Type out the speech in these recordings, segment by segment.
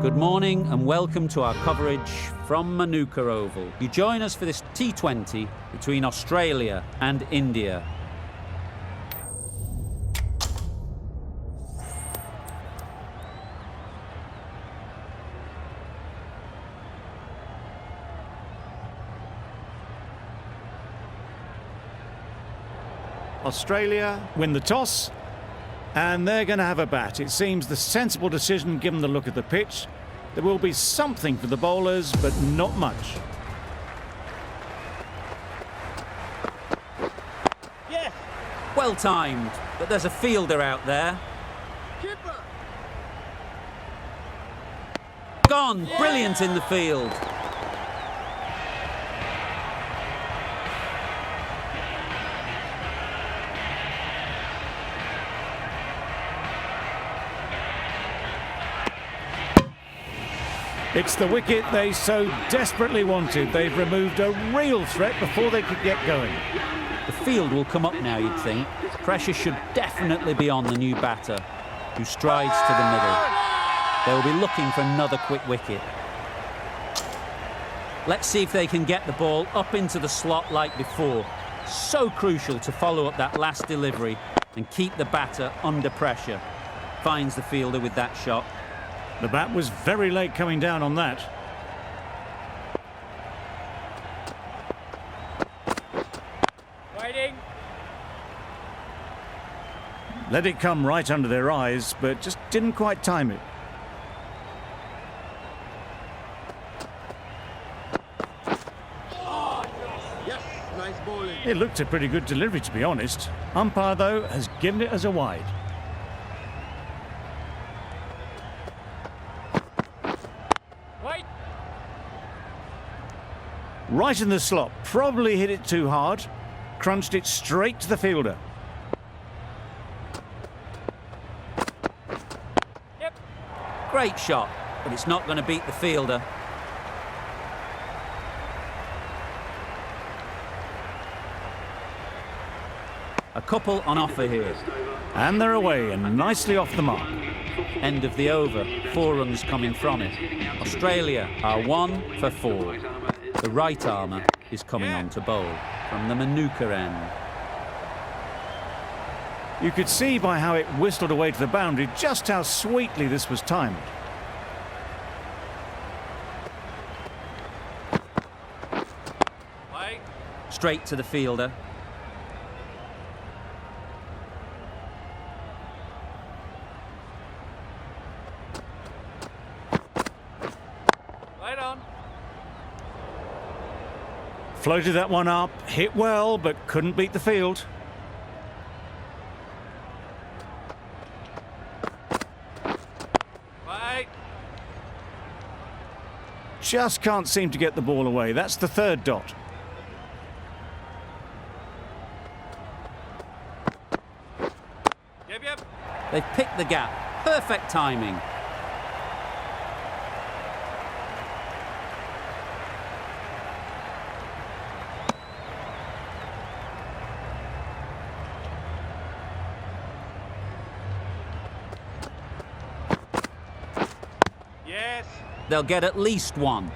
Good morning and welcome to our coverage from Manuka Oval. You join us for this T20 between Australia and India. Australia win the toss, and they're going to have a bat. It seems the sensible decision given the look of the pitch. There will be something for the bowlers, but not much. Yeah. Well timed, but there's a fielder out there. Keeper. Gone, brilliant in the field. It's the wicket they so desperately wanted. They've removed a real threat before they could get going. The field will come up now, you'd think. Pressure should definitely be on the new batter, who strides to the middle. They'll be looking for another quick wicket. Let's see if they can get the ball up into the slot like before. So crucial to follow up that last delivery and keep the batter under pressure. Finds the fielder with that shot. The bat was very late coming down on that. Waiting. Let it come right under their eyes, but just didn't quite time it. Yes, nice bowling. It looked a pretty good delivery, to be honest. Umpire, though, has given it as a wide. Wait. Right in the slot, probably hit it too hard. Crunched it straight to the fielder. Yep. Great shot, but it's not going to beat the fielder. A couple on offer here. And they're away and nicely off the mark. End of the over, 4 runs coming from it. Australia are 1 for 4. The right armour is coming on to bowl from the Manuka end. You could see by how it whistled away to the boundary just how sweetly this was timed. Wait. Straight to the fielder. Wait on. Floated that one up, hit well, but couldn't beat the field. Wait. Just can't seem to get the ball away. That's the third dot. Yep. They've picked the gap. Perfect timing. Yes. They'll get at least 1.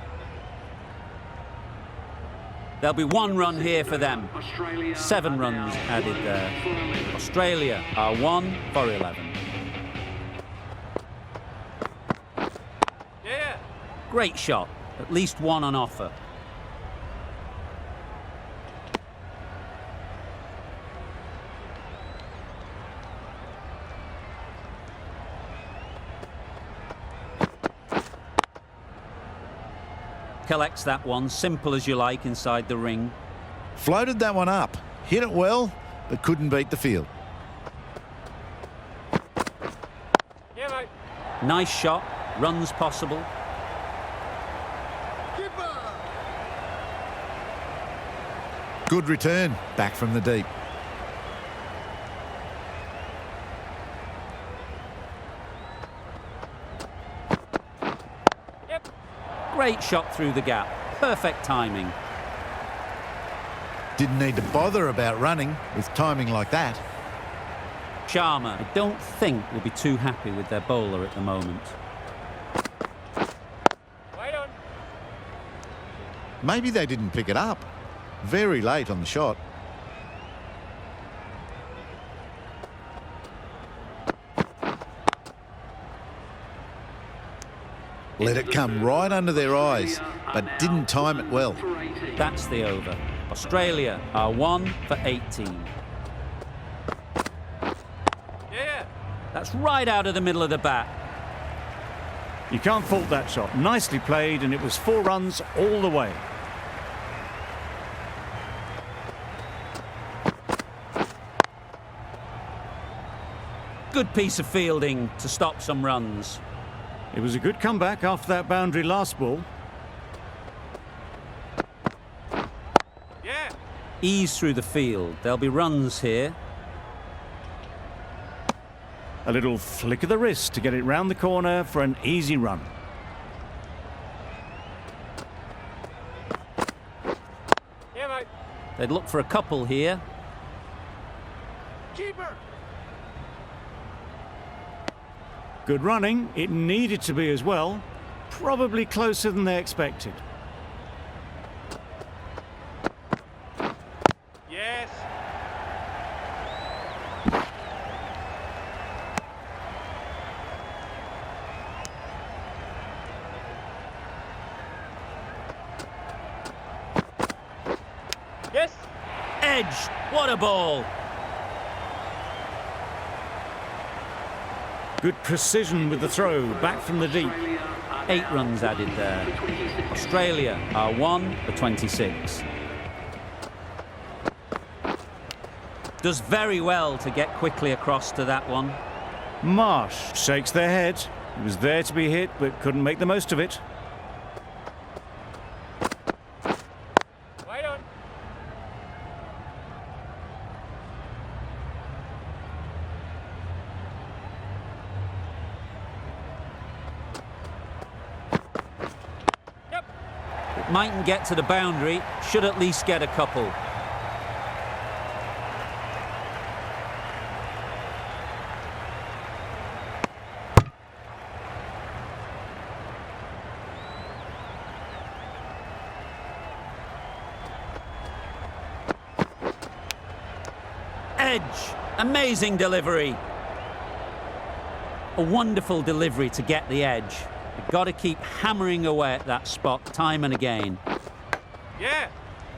There'll be 1 run here for them. 7 runs added there. Australia are 1 for 11. Yeah. Great shot. At least 1 on offer. Collects that one, simple as you like, inside the ring. Floated that one up. Hit it well, but couldn't beat the field. Yeah, mate. Nice shot, runs possible. Keeper. Good return, back from the deep. Yep. Great shot through the gap. Perfect timing. Didn't need to bother about running with timing like that. Sharma, I don't think, will be too happy with their bowler at the moment. Maybe they didn't pick it up. Very late on the shot. Let it come right under their eyes, but didn't time it well. That's the over. Australia are 1 for 18. Yeah. That's right out of the middle of the bat. You can't fault that shot. Nicely played, and it was 4 runs all the way. Good piece of fielding to stop some runs. It was a good comeback after that boundary last ball. Yeah. Ease through the field. There'll be runs here. A little flick of the wrist to get it round the corner for an easy run. Yeah, mate. They'd look for a couple here. Keeper. Good running. It needed to be as well. Probably closer than they expected. Yes. Yes. Edge. What a ball. Good precision with the throw, back from the deep. 8 runs added there. Australia are 1 for 26. Does very well to get quickly across to that one. Marsh shakes their head. He was there to be hit, but couldn't make the most of it. Wait on. Yep. It mightn't get to the boundary. Should at least get a couple. Edge. Amazing delivery. A wonderful delivery to get the edge. You've got to keep hammering away at that spot time and again. Yeah.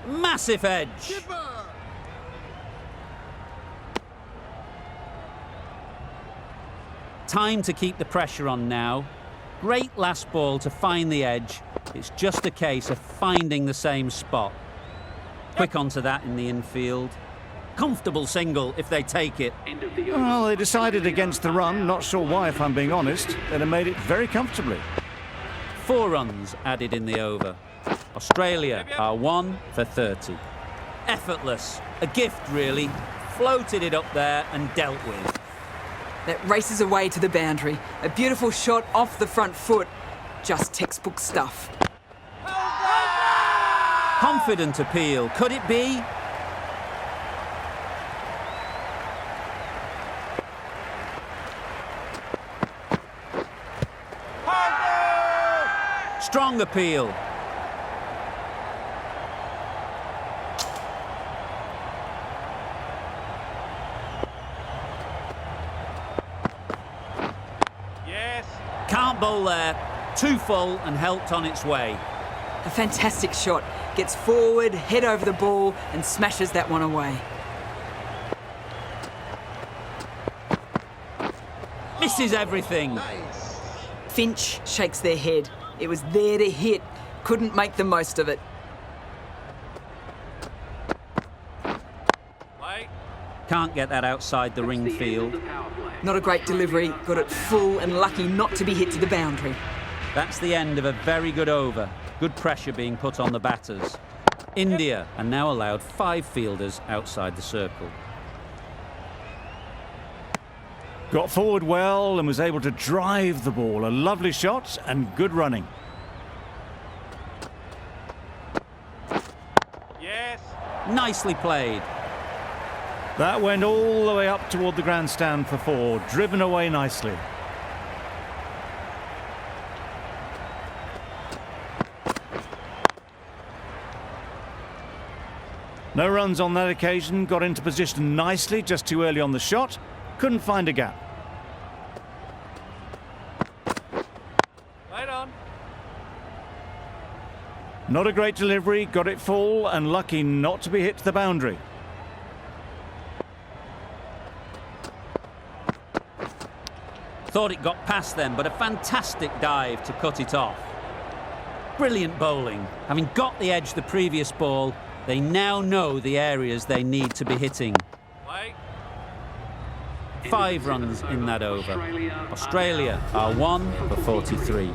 Massive edge. Time to keep the pressure on now. Great last ball to find the edge. It's just a case of finding the same spot. Quick onto that in the infield. Comfortable single if they take it. Well, they decided against the run. Not sure why, if I'm being honest. They'd have made it very comfortably. 4 runs added in the over. Australia are 1 for 30. Effortless. A gift, really. Floated it up there and dealt with. That races away to the boundary. A beautiful shot off the front foot. Just textbook stuff. Confident appeal. Could it be? Strong appeal. Yes. Can't bowl there. Too full and helped on its way. A fantastic shot. Gets forward, head over the ball, and smashes that one away. Misses everything. Finch shakes their head. It was there to hit. Couldn't make the most of it. Play. Can't get that outside the ring field. Not a great delivery. Got it full and lucky not to be hit to the boundary. That's the end of a very good over. Good pressure being put on the batters. India are now allowed 5 fielders outside the circle. Got forward well and was able to drive the ball. A lovely shot and good running. Yes. Nicely played. That went all the way up toward the grandstand for 4. Driven away nicely. No runs on that occasion, got into position nicely, just too early on the shot, couldn't find a gap. Right on. Not a great delivery, got it full and lucky not to be hit to the boundary. Thought it got past them, but a fantastic dive to cut it off. Brilliant bowling. Having got the edge the previous ball, they now know the areas they need to be hitting. Play. 5 runs in that over. Australia are 1 for 43.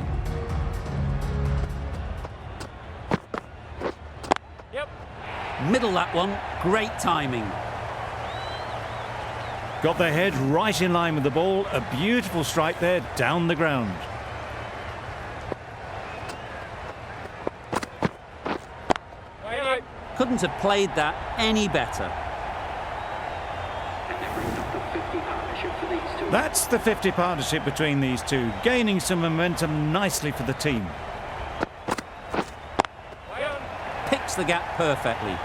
Yep. Middle that one, great timing. Got their head right in line with the ball, a beautiful strike there down the ground. Right on. Couldn't have played that any better. That's the 50 partnership between these two, gaining some momentum nicely for the team. Right on. Picks the gap perfectly.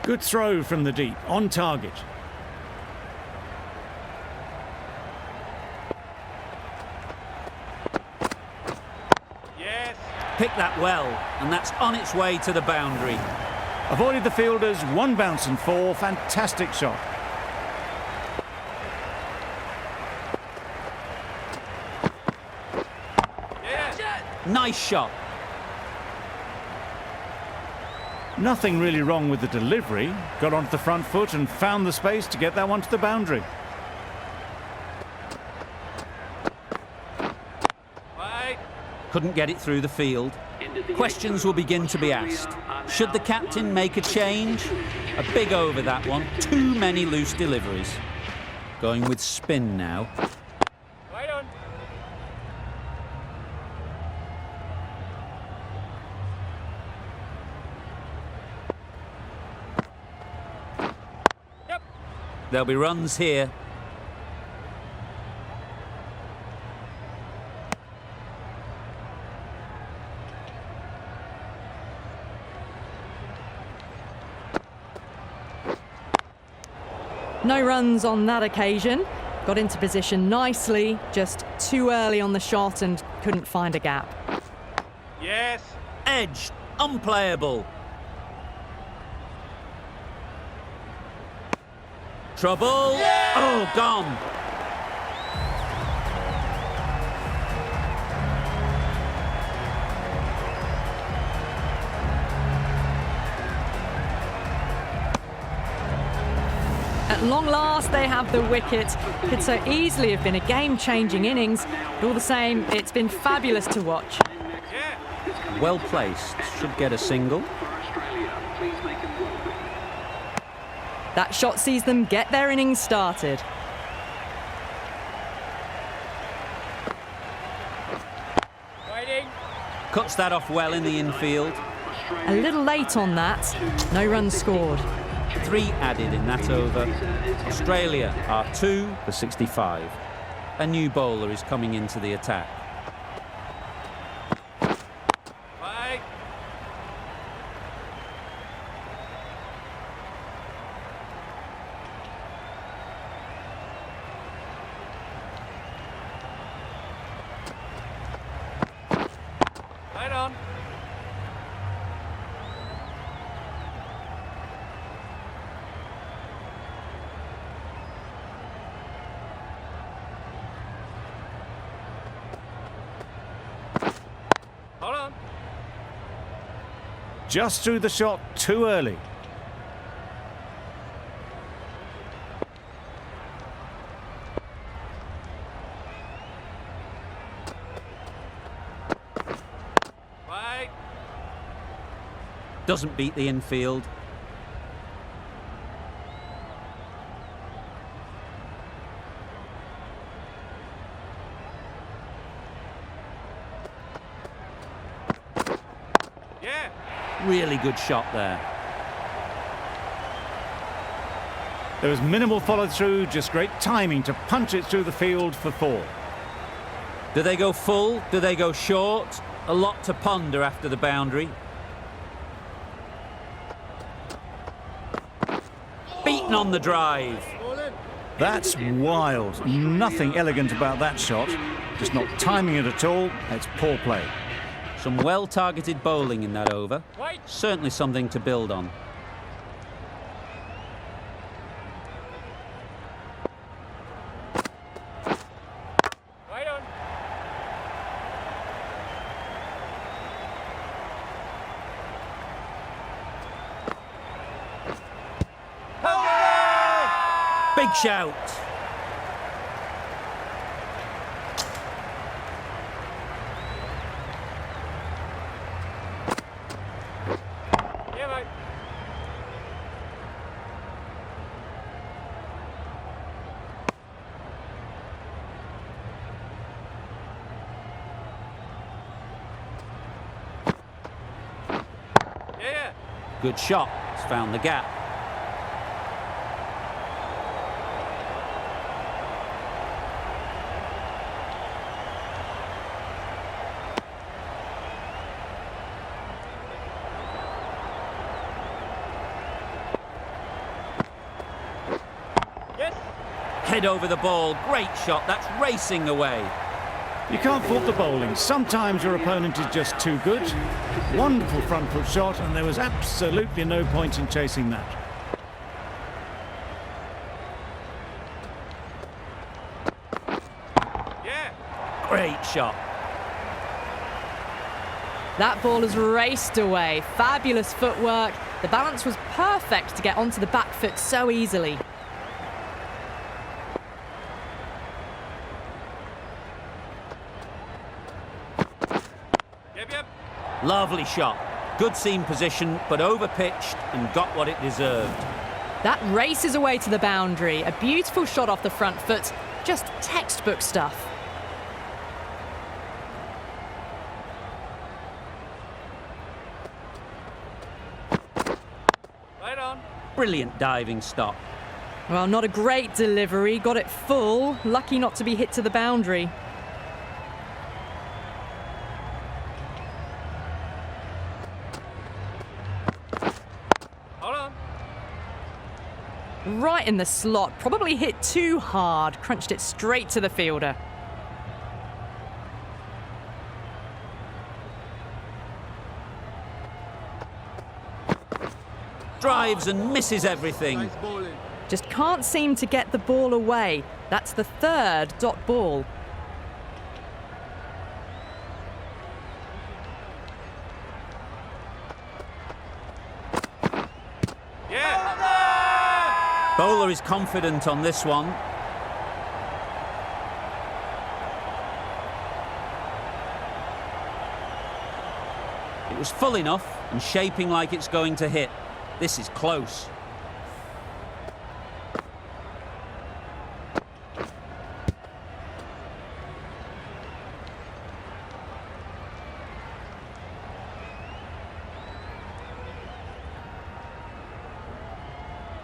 Good throw from the deep, on target. Yes. Picked that well, and that's on its way to the boundary. Avoided the fielders, 1 bounce and 4, fantastic shot. Yes. Nice shot. Nothing really wrong with the delivery. Got onto the front foot and found the space to get that one to the boundary. Right. Couldn't get it through the field. Questions will begin to be asked. Should the captain make a change? A big over that one. Too many loose deliveries. Going with spin now. Right on. Yep. There'll be runs here. No runs on that occasion. Got into position nicely, just too early on the shot and couldn't find a gap. Yes. Edge. Unplayable. Trouble. Oh, gone. At long last, they have the wicket. Could so easily have been a game-changing innings, but all the same, it's been fabulous to watch. Yeah. Well placed. Should get a single. That shot sees them get their innings started. Waiting. Cuts that off well in the infield. A little late on that. No runs scored. 3 added in that over. Australia are 2 for 65. A new bowler is coming into the attack. Right. Right on. Hold on. Just threw the shot too early. Right. Doesn't beat the infield. Yeah. Really good shot there. There was minimal follow-through, just great timing to punch it through the field for 4. Do they go full? Do they go short? A lot to ponder after the boundary. Beaten on the drive. That's wild. Nothing elegant about that shot. Just not timing it at all. It's poor play. Some well-targeted bowling in that over. Right. Certainly something to build on. Right on. Big shout. Yeah, mate. Yeah. Good shot. It's found the gap. Yes. Head over the ball. Great shot. That's racing away. You can't fault the bowling. Sometimes your opponent is just too good. Wonderful front foot shot, and there was absolutely no point in chasing that. Yeah. Great shot. That ball has raced away. Fabulous footwork. The balance was perfect to get onto the back foot so easily. Yep. Lovely shot. Good seam position, but overpitched and got what it deserved. That races away to the boundary. A beautiful shot off the front foot. Just textbook stuff. Right on. Brilliant diving stop. Well, not a great delivery. Got it full. Lucky not to be hit to the boundary. Hold on. Right in the slot. Probably hit too hard. Crunched it straight to the fielder. Drives and misses everything. Just can't seem to get the ball away. That's the third dot ball. Yeah. Bowler is confident on this one. It was full enough and shaping like it's going to hit. This is close.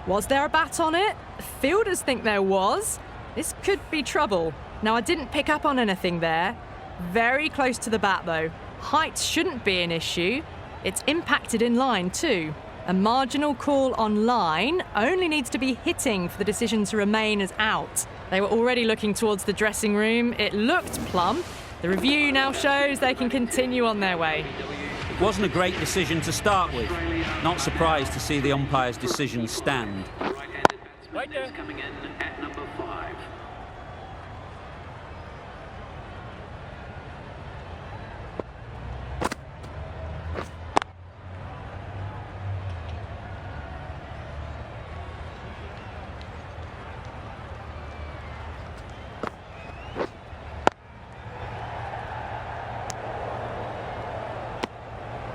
Was there a bat on it? Fielders think there was. This could be trouble. Now, I didn't pick up on anything there. Very close to the bat, though. Height shouldn't be an issue. It's impacted in line, too. A marginal call on line only needs to be hitting for the decision to remain as out. They were already looking towards the dressing room. It looked plumb. The review now shows they can continue on their way. It wasn't a great decision to start with. Not surprised to see the umpire's decision stand. Right there. Coming in at number 5.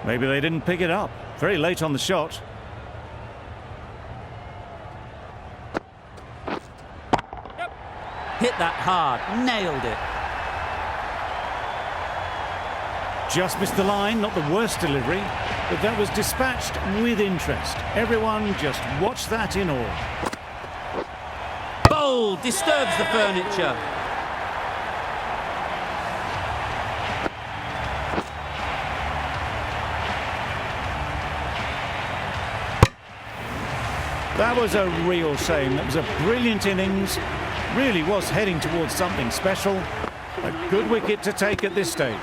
Maybe they didn't pick it up. Very late on the shot. Hit that hard, nailed it. Just missed the line, not the worst delivery, but that was dispatched with interest. Everyone just watched that in awe. Pull disturbs the furniture. That was a real shame. That was a brilliant innings. Really was heading towards something special. A good wicket to take at this stage.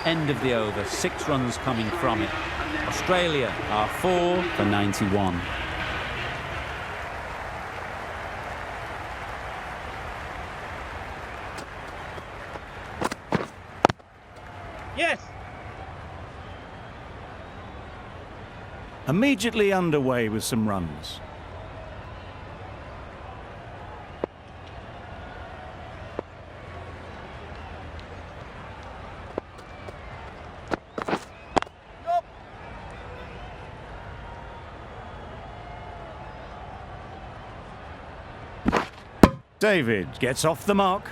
End of the over, 6 runs coming from it. Australia are 4 for 91. Yes. Immediately underway with some runs. David gets off the mark.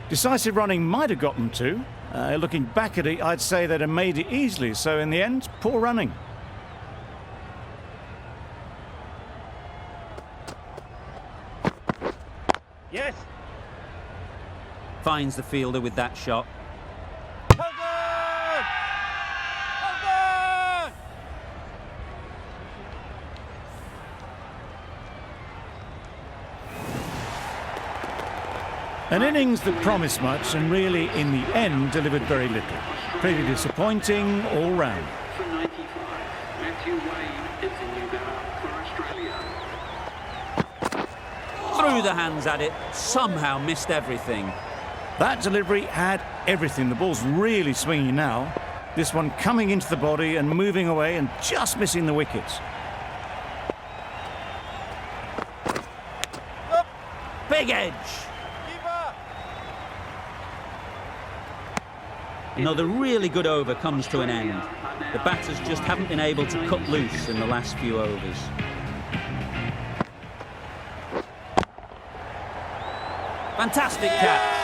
Decisive running might have got them to. Looking back at it, I'd say they'd have made it easily. So in the end, poor running. Yes. Finds the fielder with that shot. Hold on! Hold on! An innings that promised much and really, in the end, delivered very little. Pretty disappointing all round. For 95, Matthew Wade is the new batter for Australia. Threw the hands at it, somehow missed everything. That delivery had everything. The ball's really swinging now. This one coming into the body and moving away and just missing the wickets. Big edge. Another really good over comes to an end. The batters just haven't been able to cut loose in the last few overs. Fantastic catch.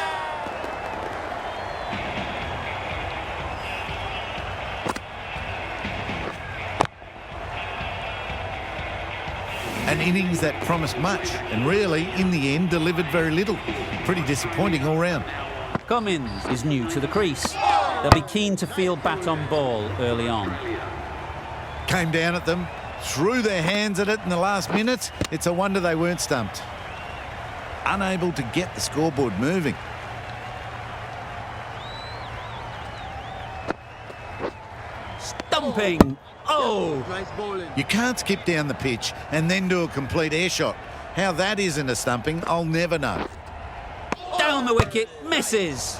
An innings that promised much and really, in the end, delivered very little. Pretty disappointing all round. Cummins is new to the crease. They'll be keen to field bat on ball early on. Came down at them, threw their hands at it in the last minute. It's a wonder they weren't stumped. Unable to get the scoreboard moving. Stumping. Oh! You can't skip down the pitch and then do a complete air shot. How that isn't a stumping, I'll never know. Down the wicket, misses.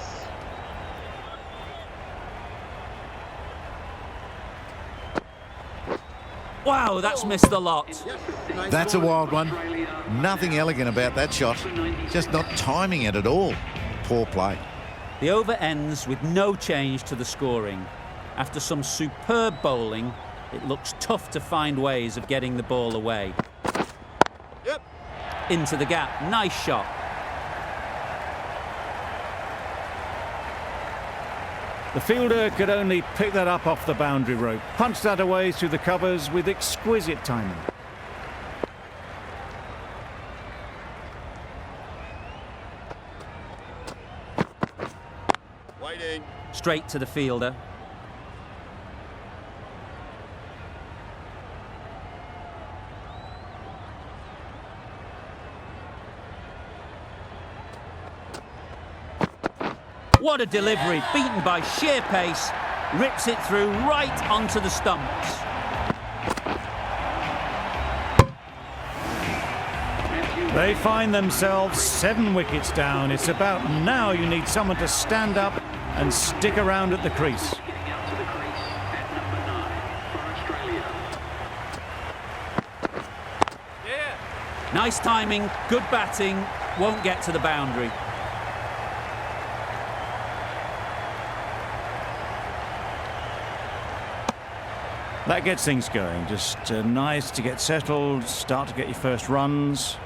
Wow, that's missed a lot. That's a wild one. Nothing elegant about that shot. Just not timing it at all. Poor play. The over ends with no change to the scoring. After some superb bowling, it looks tough to find ways of getting the ball away. Yep. Into the gap, nice shot. The fielder could only pick that up off the boundary rope. Punched that away through the covers with exquisite timing. Waiting. Straight to the fielder. What a delivery, beaten by sheer pace, rips it through right onto the stumps. They find themselves 7 wickets down. It's about now you need someone to stand up and stick around at the crease. Getting out to the crease at number 9 for Australia. Yeah. Nice timing, good batting, won't get to the boundary. That gets things going. Just nice to get settled, start to get your first runs.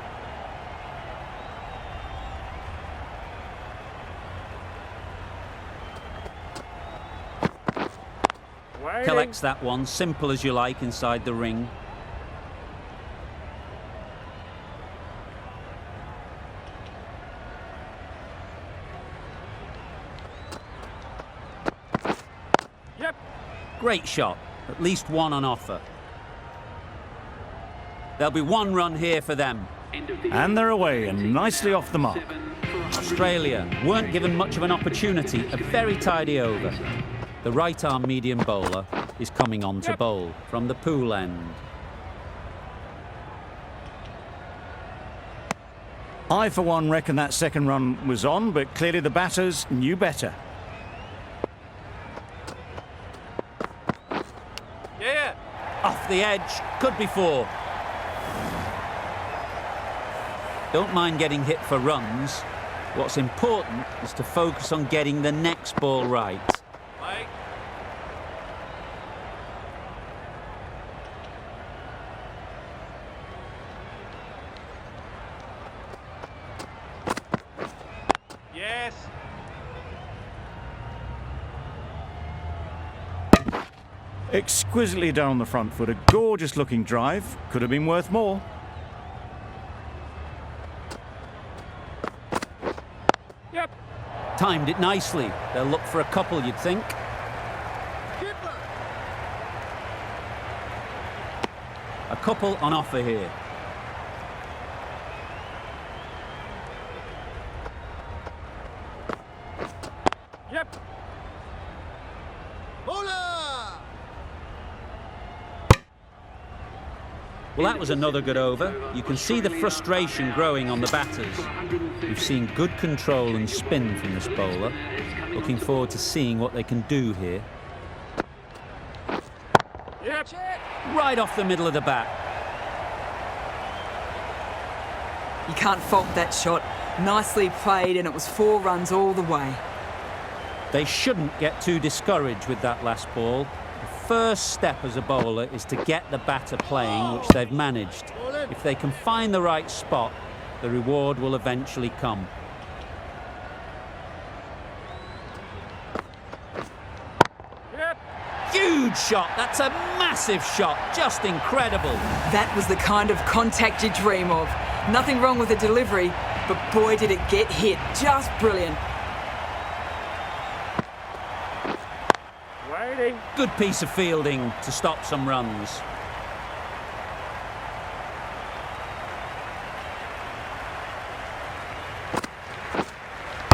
Collects that one, simple as you like, inside the ring. Yep. Great shot. At least one on offer. There'll be one run here for them. And they're away and nicely off the mark. Australia weren't given much of an opportunity. A very tidy over. The right-arm medium bowler is coming on to bowl from the pool end. I, for one, reckon that second run was on, but clearly the batters knew better. Yeah. Off the edge, could be four. Don't mind getting hit for runs. What's important is to focus on getting the next ball right. Mike. Yes. Exquisitely done on the front foot. A gorgeous looking drive. Could have been worth more. Yep. Timed it nicely. They'll look for a couple, you'd think. A couple on offer here. Yep. Well, that was another good over. You can see the frustration growing on the batters. We've seen good control and spin from this bowler. Looking forward to seeing what they can do here. Yep. Right off the middle of the bat. You can't fault that shot. Nicely played, and it was 4 runs all the way. They shouldn't get too discouraged with that last ball. The first step as a bowler is to get the batter playing, which they've managed. If they can find the right spot, the reward will eventually come. Yep. Huge shot. That's a massive shot. Just incredible. That was the kind of contact you dream of. Nothing wrong with the delivery, but boy did it get hit. Just brilliant. Waiting. Good piece of fielding to stop some runs.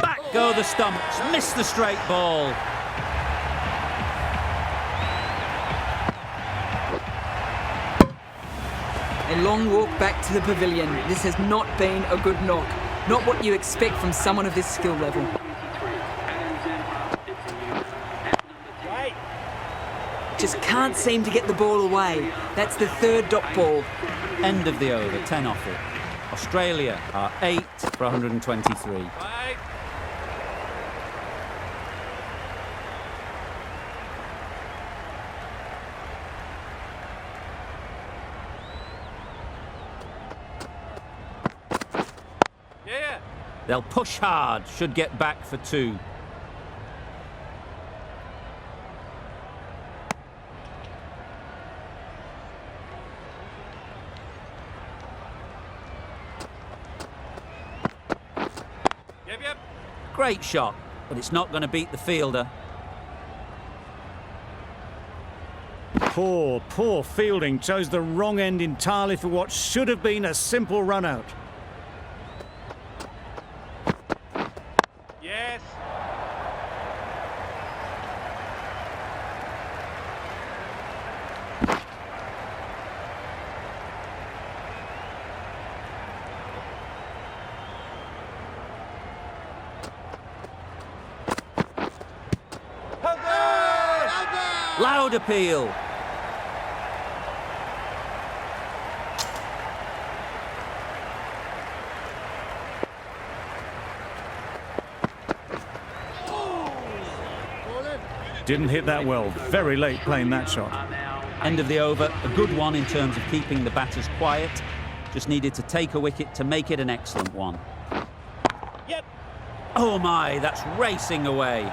Back go the stumps. Missed the straight ball. A long walk back to the pavilion. This has not been a good knock. Not what you expect from someone of this skill level. Right. Just can't seem to get the ball away. That's the 3rd dot ball. End of the over, 10 off it. Australia are 8 for 123. Mike. Yeah. They'll push hard, should get back for 2. Yep, yep. Great shot, but it's not going to beat the fielder. Poor fielding. Chose the wrong end entirely for what should have been a simple run out. Yes. Loud appeal. Didn't hit that well. Very late playing that shot. Are now End of the over, a good one in terms of keeping the batters quiet. Just needed to take a wicket to make it an excellent one. Yep. Oh my, that's racing away.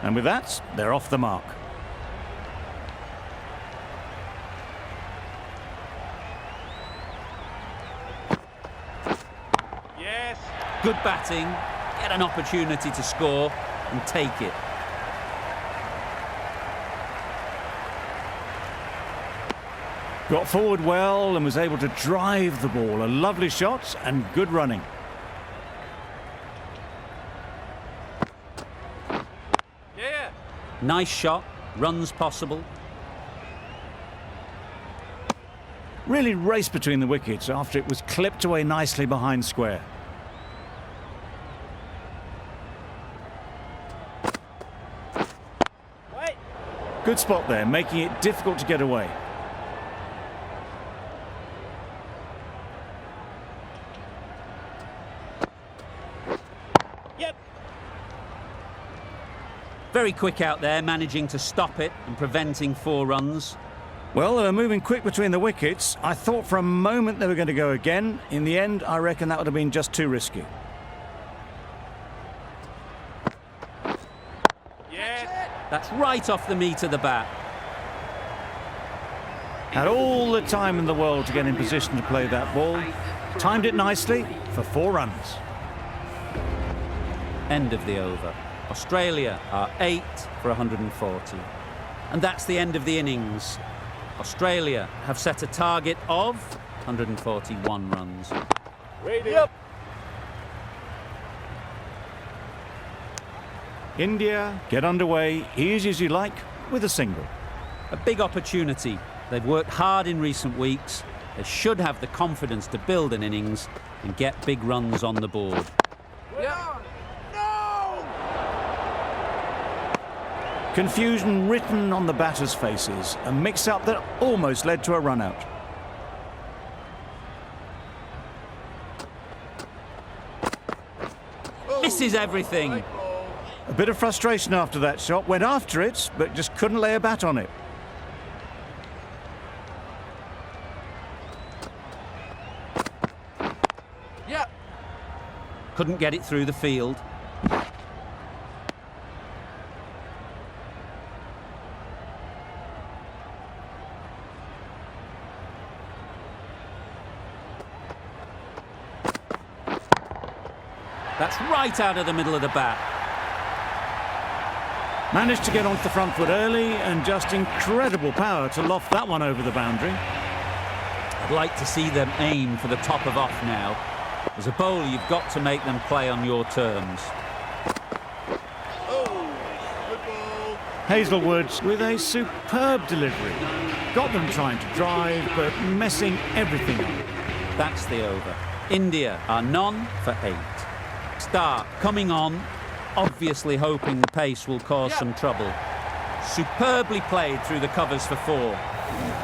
And with that, they're off the mark. Yes. Good batting, get an opportunity to score and take it. Got forward well and was able to drive the ball. A lovely shot and good running. Yeah. Nice shot, runs possible. Really raced between the wickets after it was clipped away nicely behind square. Wait. Good spot there, making it difficult to get away. Yep. Very quick out there, managing to stop it and preventing 4 runs. Well, they were moving quick between the wickets. I thought for a moment they were going to go again. In the end, I reckon that would have been just too risky. Yeah. That's right off the meat of the bat. Had all the time in the world to get in position to play that ball. Timed it nicely for 4 runs. End of the over. Australia are 8 for 140. And that's the end of the innings. Australia have set a target of 141 runs. Ready. Yep. India get underway easy as you like with a single. A big opportunity. They've worked hard in recent weeks. They should have the confidence to build an innings and get big runs on the board. Yeah. Confusion written on the batters' faces. A mix-up that almost led to a run-out. Misses everything. A bit of frustration after that shot. Went after it, but just couldn't lay a bat on it. Yep. Couldn't get it through the field. That's right out of the middle of the bat. Managed to get onto the front foot early and just incredible power to loft that one over the boundary. I'd like to see them aim for the top of off now. As a bowler, you've got to make them play on your terms. Hazelwood with a superb delivery. Got them trying to drive, but messing everything up. That's the over. India are none for 8. Start coming on, obviously hoping the pace will cause some trouble. Superbly played through the covers for 4.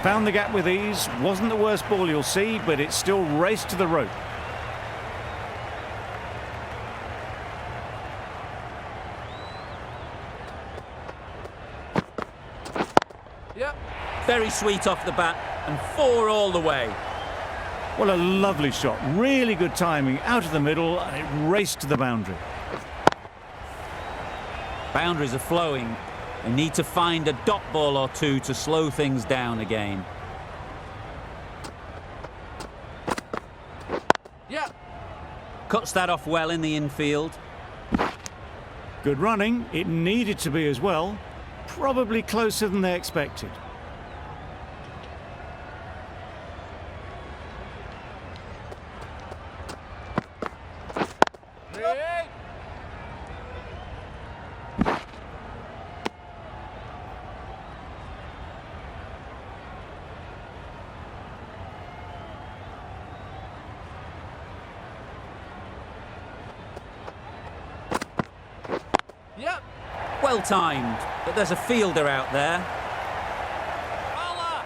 Found the gap with ease. Wasn't the worst ball you'll see, but it still raced to the rope. Yep. Very sweet off the bat and 4 all the way. Well, a lovely shot. Really good timing. Out of the middle, and it raced to the boundary. Boundaries are flowing. They need to find a dot ball or 2 to slow things down again. Yep. Cuts that off well in the infield. Good running. It needed to be as well. Probably closer than they expected. Ready. Yep. Well timed, but there's a fielder out there. Bowler.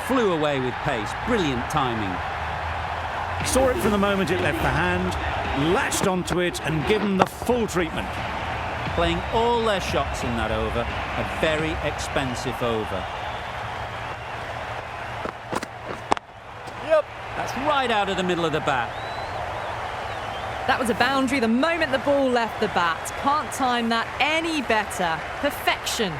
flew away with pace. Brilliant timing. Saw it from the moment it left the hand, latched onto it and given the full treatment. Playing all their shots in that over. A very expensive over. Yep. That's right out of the middle of the bat. That was a boundary the moment the ball left the bat. Can't time that any better. Perfection.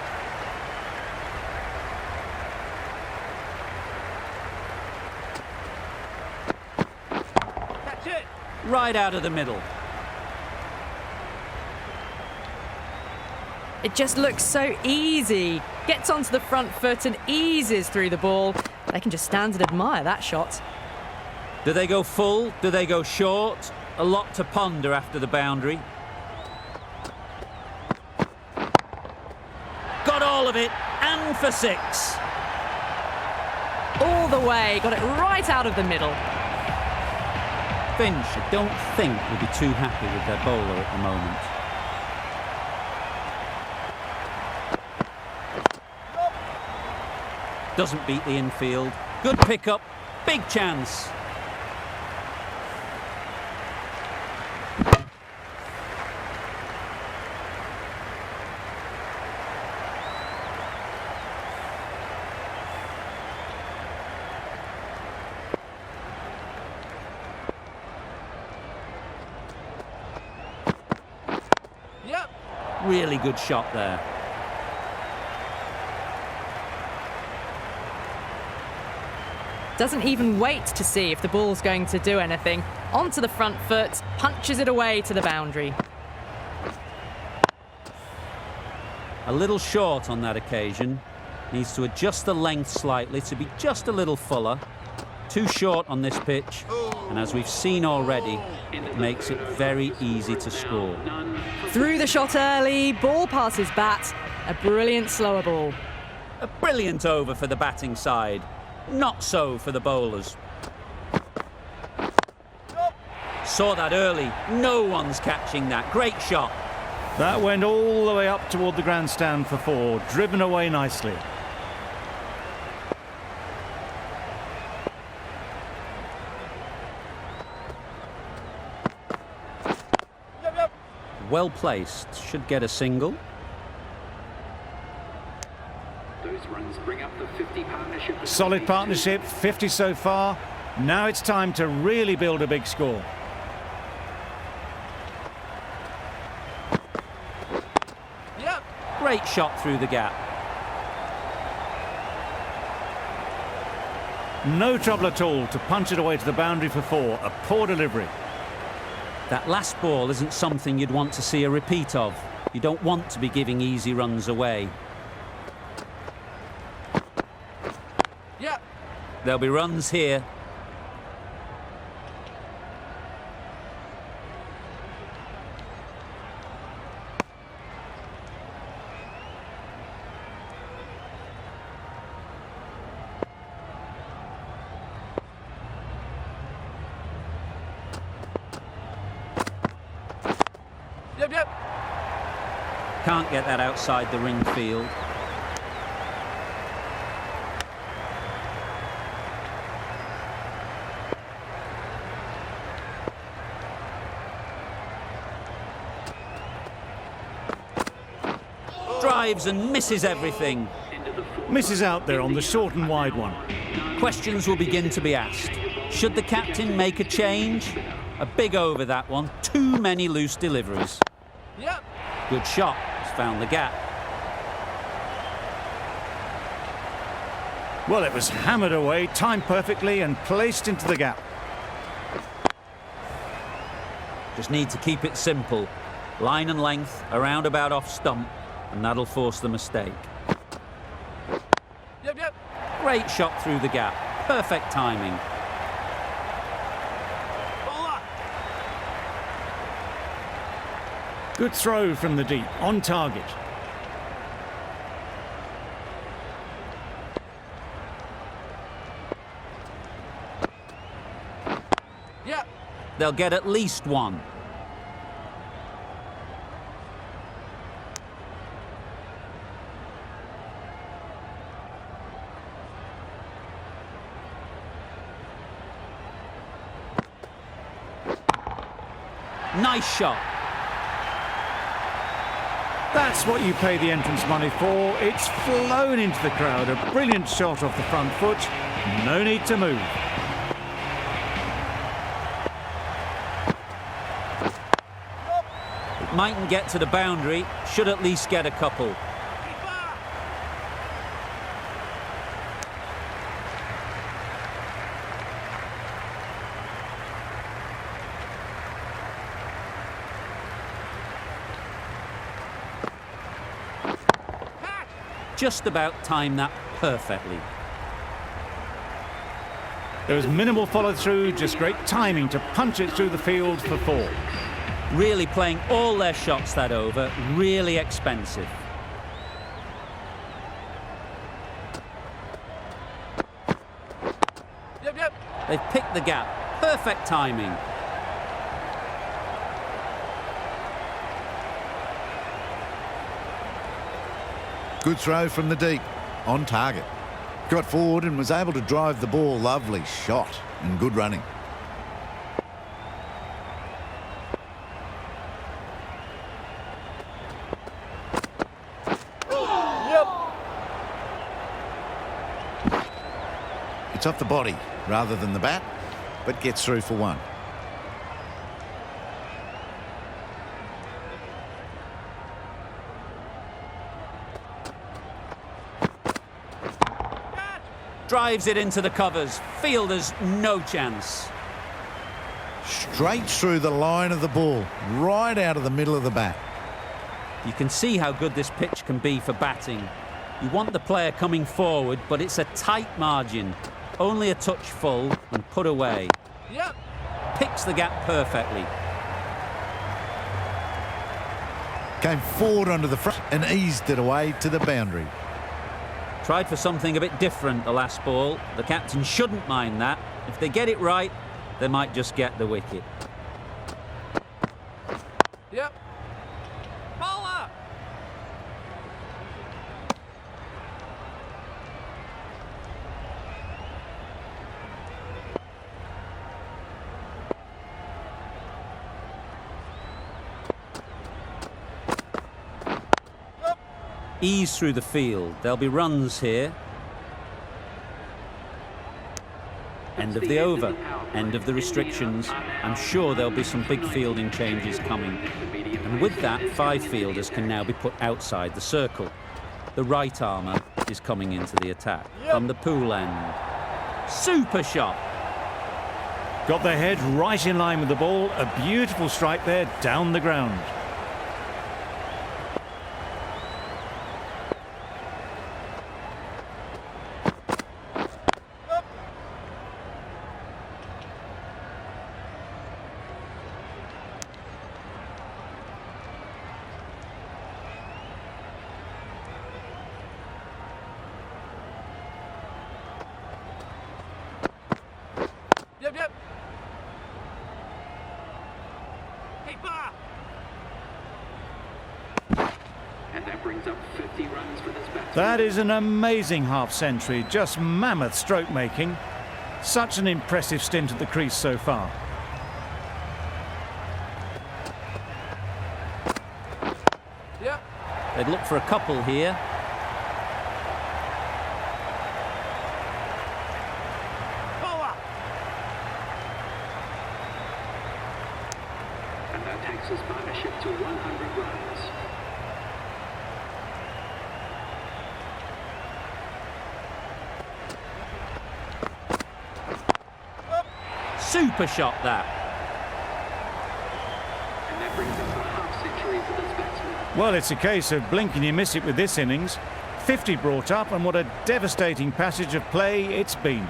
Catch it. Right out of the middle. It just looks so easy. Gets onto the front foot and eases through the ball. They can just stand and admire that shot. Do they go full? Do they go short? A lot to ponder after the boundary. Got all of it, and for 6. All the way, got it right out of the middle. Finch, I don't think will be too happy with their bowler at the moment. Doesn't beat the infield. Good pickup, big chance. Yep. Really good shot there. Doesn't even wait to see if the ball's going to do anything. Onto the front foot, punches it away to the boundary. A little short on that occasion. Needs to adjust the length slightly to be just a little fuller. Too short on this pitch. And as we've seen already, it makes it very easy to score. Through the shot early, ball passes bat. A brilliant slower ball. A brilliant over for the batting side. Not so for the bowlers. Saw that early. No one's catching that. Great shot. That went all the way up toward the grandstand for 4, driven away nicely. Yep, yep. Well placed. Should get a single. Those runs bring up the 50 partnership. Solid partnership, 50 so far. Now it's time to really build a big score. Yep. Great shot through the gap. No trouble at all to punch it away to the boundary for 4. A poor delivery. That last ball isn't something you'd want to see a repeat of. You don't want to be giving easy runs away. Yep. There'll be runs here. Yep, yep. Can't get that outside the ring field. Drives and misses everything. Misses out there on the short and wide one. Questions will begin to be asked. Should the captain make a change? A big over that one. Too many loose deliveries. Yep. Good shot. He's found the gap. Well, it was hammered away, timed perfectly and placed into the gap. Just need to keep it simple. Line and length, around about off stump, and that'll force the mistake. Yep, yep. Great shot through the gap. Perfect timing. Bowler. Good throw from the deep, on target. Yep. They'll get at least one. Nice shot. That's what you pay the entrance money for. It's flown into the crowd. A brilliant shot off the front foot. No need to move. It mightn't get to the boundary. Should at least get a couple. Just about timed that perfectly. There was minimal follow-through, just great timing to punch it through the field for 4. Really playing all their shots that over. Really expensive. Yep, yep. They've picked the gap. Perfect timing. Good throw from the deep, on target. Got forward and was able to drive the ball. Lovely shot and good running. It's off the body rather than the bat, but gets through for 1. Drives it into the covers. Fielders, no chance. Straight through the line of the ball, right out of the middle of the bat. You can see how good this pitch can be for batting. You want the player coming forward, but it's a tight margin. Only a touch full and put away. Yep. Picks the gap perfectly. Came forward onto the front and eased it away to the boundary. Tried for something a bit different the last ball. The captain shouldn't mind that. If they get it right, they might just get the wicket. Yep. Bowler. Ease through the field. There'll be runs here. End of the over. End of the restrictions. I'm sure there'll be some big fielding changes coming. And with that, 5 fielders can now be put outside the circle. The right armour is coming into the attack from the pool end. Super shot. Got their head right in line with the ball. A beautiful strike there down the ground. Yep, yep. Keeper. And that brings up 50 runs for this batsman. That is an amazing half-century. Just mammoth stroke making. Such an impressive stint at the crease so far. Yep. They'd look for a couple here. Bowler. And that takes his partnership to 100 runs. Super shot that. And that brings up a half-century for this batsman. Well, it's a case of blink and you miss it with this innings. 50 brought up, and what a devastating passage of play it's been.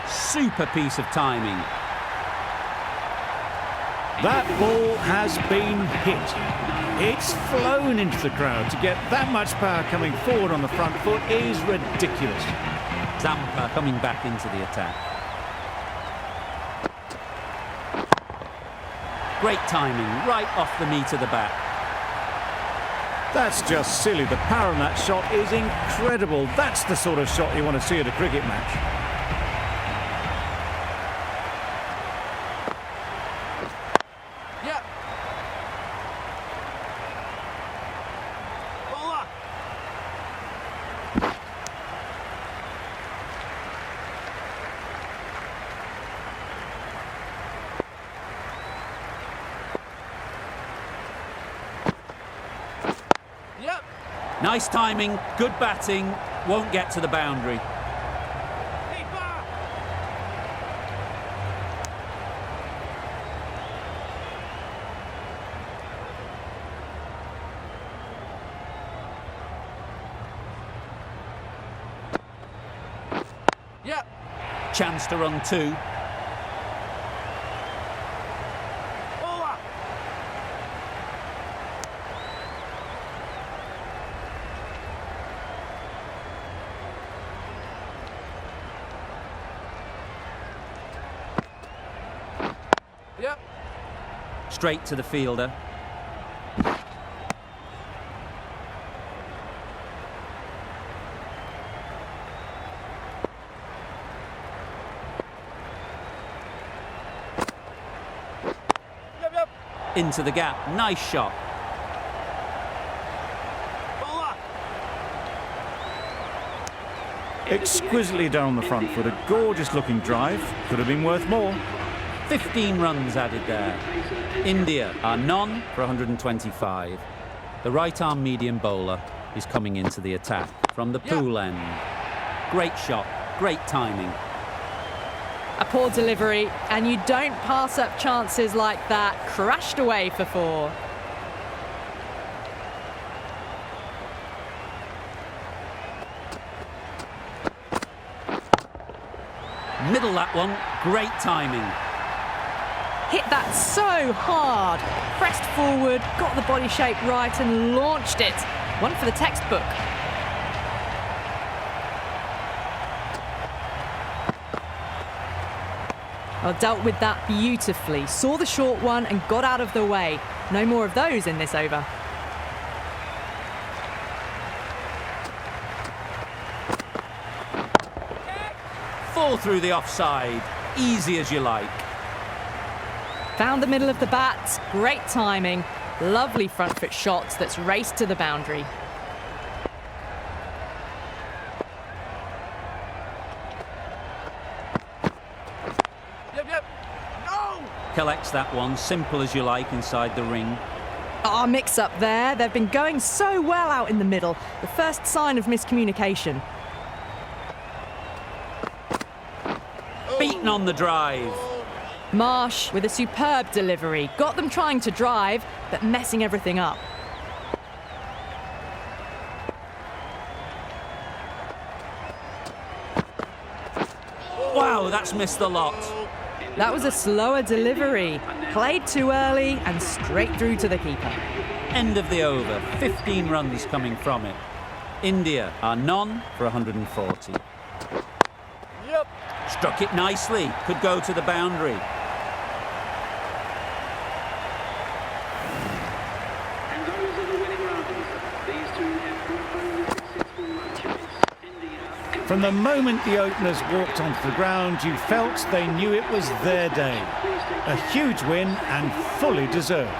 Super piece of timing. That ball has been hit. It's flown into the crowd. To get that much power coming forward on the front foot is ridiculous. Zampa coming back into the attack. Great timing, right off the meat of the bat. That's just silly. The power on that shot is incredible. That's the sort of shot you want to see at a cricket match. Nice timing, good batting, won't get to the boundary. Keeper! Yep. Chance to run 2. Bowler! Yep. Straight to the fielder. Yep. Into the gap. Nice shot. Bowler! Exquisitely done on the front foot. A gorgeous looking drive. Could have been worth more. 15 runs added there. India are none for 125. The right-arm medium bowler is coming into the attack from the pool end. Great shot, great timing. A poor delivery, and you don't pass up chances like that. Crashed away for 4. Middle that one, great timing. Hit that so hard. Pressed forward, got the body shape right and launched it. One for the textbook. Well, dealt with that beautifully. Saw the short one and got out of the way. No more of those in this over. Fall through the offside, easy as you like. Found the middle of the bat, great timing, lovely front foot shots that's raced to the boundary. Yep. No! Collects that one, simple as you like inside the ring. Mix up there. They've been going so well out in the middle. The first sign of miscommunication. Beaten on the drive. Marsh with a superb delivery. Got them trying to drive, but messing everything up. Wow, that's missed a lot. That was a slower delivery. Played too early and straight through to the keeper. End of the over, 15 runs coming from it. India are none for 140. Yep. Struck it nicely, could go to the boundary. And those are the winning runs. These two have not only successful matches. India. From the moment the openers walked onto the ground, you felt they knew it was their day. A huge win and fully deserved.